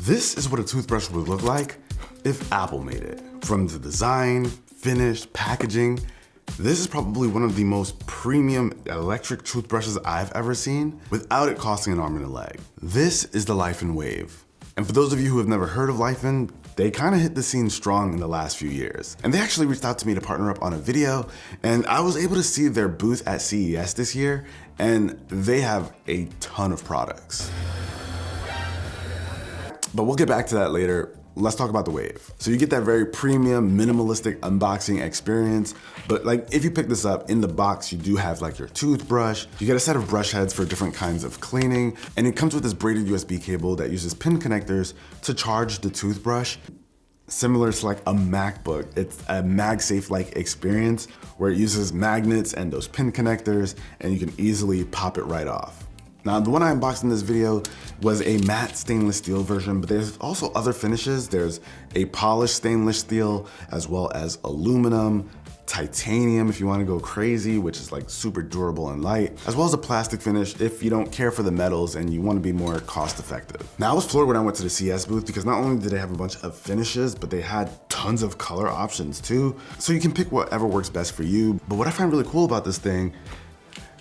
This is what a toothbrush would look like if Apple made it. From the design, finish, packaging, this is probably one of the most premium electric toothbrushes I've ever seen without it costing an arm and a leg. This is the Laifen Wave. And for those of you who have never heard of Laifen, they kind of hit the scene strong in the last few years. And they actually reached out to me to partner up on a video, and I was able to see their booth at CES this year, and they have a ton of products. But we'll get back to that later. Let's talk about the Wave. So you get that very premium, minimalistic unboxing experience, but like if you pick this up in the box, you do have like your toothbrush, you get a set of brush heads for different kinds of cleaning, and it comes with this braided USB cable that uses pin connectors to charge the toothbrush. Similar to like a MacBook, it's a MagSafe-like experience where it uses magnets and those pin connectors, and you can easily pop it right off. Now, the one I unboxed in this video was a matte stainless steel version, but there's also other finishes. There's a polished stainless steel, as well as aluminum, titanium if you want to go crazy, which is like super durable and light, as well as a plastic finish if you don't care for the metals and you want to be more cost effective. Now, I was floored when I went to the CS booth because not only did they have a bunch of finishes, but they had tons of color options too. So you can pick whatever works best for you. But what I find really cool about this thing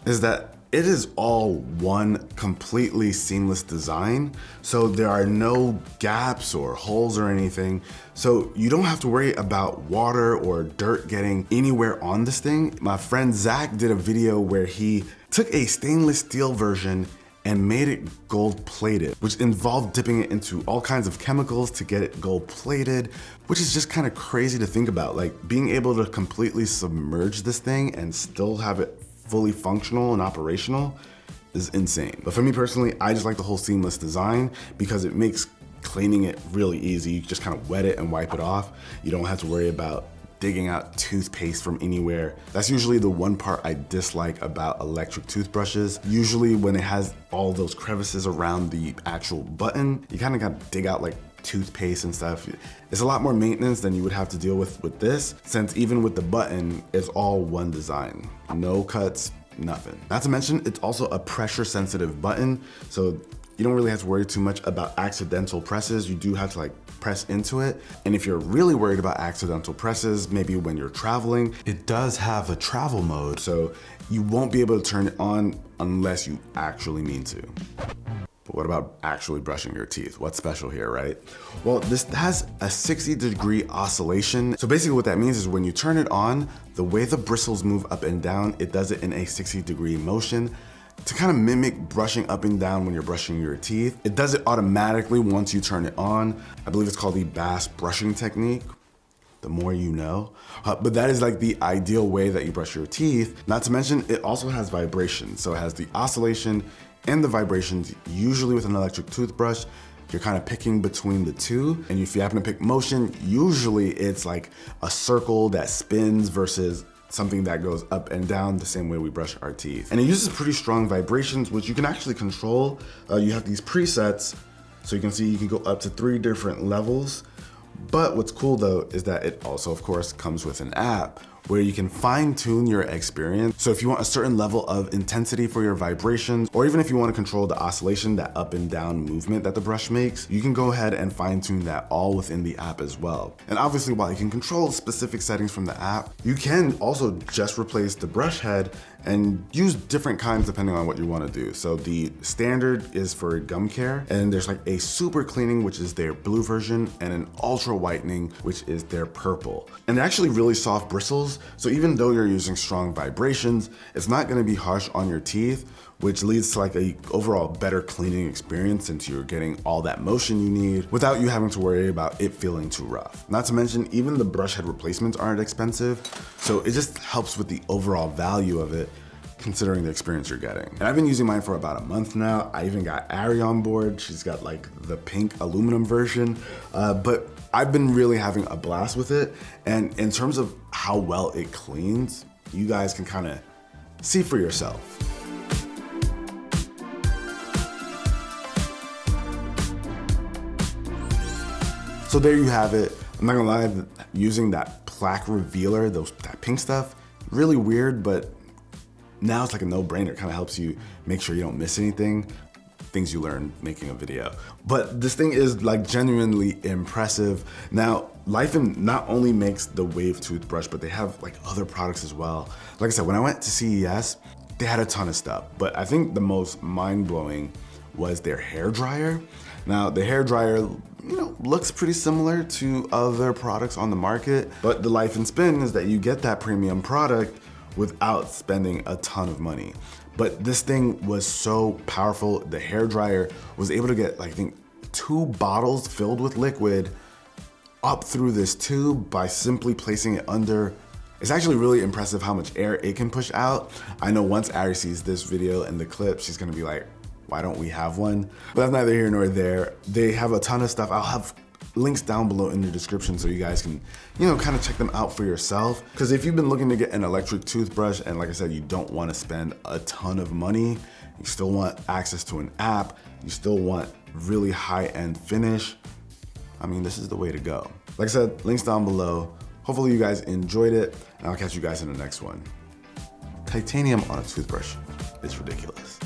is that it is all one completely seamless design. So there are no gaps or holes or anything. So you don't have to worry about water or dirt getting anywhere on this thing. My friend Zach did a video where he took a stainless steel version and made it gold plated, which involved dipping it into all kinds of chemicals to get it gold plated, which is just kind of crazy to think about. Like being able to completely submerge this thing and still have it fully functional and operational is insane. But for me personally, I just like the whole seamless design because it makes cleaning it really easy. You just kind of wet it and wipe it off. You don't have to worry about digging out toothpaste from anywhere. That's usually the one part I dislike about electric toothbrushes. Usually when it has all those crevices around the actual button, you kind of got to dig out like toothpaste and stuff. It's a lot more maintenance than you would have to deal with this, since even with the button, it's all one design. No cuts, nothing. Not to mention, it's also a pressure sensitive button, so you don't really have to worry too much about accidental presses. You do have to like press into it. And if you're really worried about accidental presses, maybe when you're traveling, it does have a travel mode, so you won't be able to turn it on unless you actually mean to. But what about actually brushing your teeth? What's special here, right? Well, this has a 60-degree oscillation. So basically what that means is when you turn it on, the way the bristles move up and down, it does it in a 60-degree motion to kind of mimic brushing up and down when you're brushing your teeth. It does it automatically once you turn it on. I believe it's called the Bass brushing technique. The more you know. But that is like the ideal way that you brush your teeth. Not to mention, it also has vibration. So it has the oscillation and the vibrations. Usually with an electric toothbrush, you're kind of picking between the two. And if you happen to pick motion, usually it's like a circle that spins versus something that goes up and down the same way we brush our teeth. And it uses pretty strong vibrations, which you can actually control. You have these presets, so you can see you can go up to 3 different levels. But what's cool though is that it also, of course, comes with an app where you can fine tune your experience. So if you want a certain level of intensity for your vibrations, or even if you want to control the oscillation, that up and down movement that the brush makes, you can go ahead and fine tune that all within the app as well. And obviously, while you can control specific settings from the app, you can also just replace the brush head and use different kinds depending on what you want to do. So the standard is for gum care, and there's like a super cleaning, which is their blue version, and an ultra whitening, which is their purple. And they're actually really soft bristles, so even though you're using strong vibrations, it's not going to be harsh on your teeth, which leads to like a overall better cleaning experience since you're getting all that motion you need without you having to worry about it feeling too rough. Not to mention, even the brush head replacements aren't expensive, so it just helps with the overall value of it considering the experience you're getting. And I've been using mine for about a month now. I even got Ari on board. She's got like the pink aluminum version, but I've been really having a blast with it. And in terms of how well it cleans, you guys can kind of see for yourself. So there you have it. I'm not gonna lie, using that plaque revealer, that pink stuff, really weird, but now it's like a no-brainer. It kind of helps you make sure you don't miss anything. things you learn making a video. But this thing is like genuinely impressive. Now, Laifen not only makes the Wave toothbrush, but they have like other products as well. Like I said, when I went to CES, they had a ton of stuff, but I think the most mind-blowing was their hair dryer. Now, the hair dryer, looks pretty similar to other products on the market, but the life and spin is that you get that premium product without spending a ton of money. But this thing was so powerful. The hair dryer was able to get, I think, 2 bottles filled with liquid up through this tube by simply placing it under. It's actually really impressive how much air it can push out. I know once Ari sees this video and the clip, she's gonna be like, why don't we have one? But that's neither here nor there. They have a ton of stuff. I'll have links down below in the description so you guys can, kind of check them out for yourself. Because if you've been looking to get an electric toothbrush and like I said, you don't want to spend a ton of money, you still want access to an app, you still want really high-end finish, this is the way to go. Like I said, links down below. Hopefully you guys enjoyed it, and I'll catch you guys in the next one. Titanium on a toothbrush is ridiculous.